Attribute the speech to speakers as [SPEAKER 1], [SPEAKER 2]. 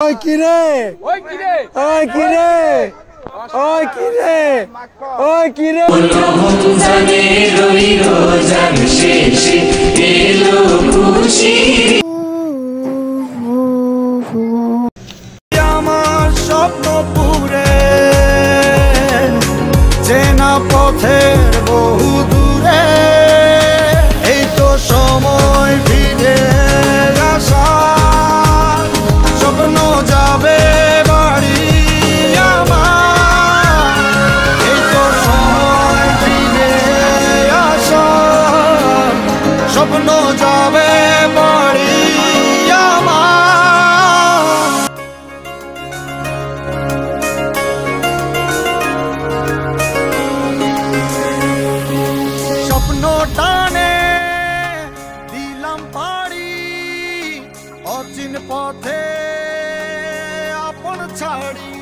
[SPEAKER 1] ওই কিরে ওই কিরে ওই কিরে ওই কিরে ওই কিরে রমজানের ওই রোজার শেষে এলো খুশি আমার স্বপ্ন পুরে চেনা পথের বহু দূরে এই তো সময় ফিরে আসা স্বপ্ন যাবে বাড়ি আমার এই তো সময় ফিরে আসা স্বপ্ন যাবে বাড়ি আমার স্বপ্ন টানে দিলাম পাড়ি অচিন পথে আপন ছাড়ি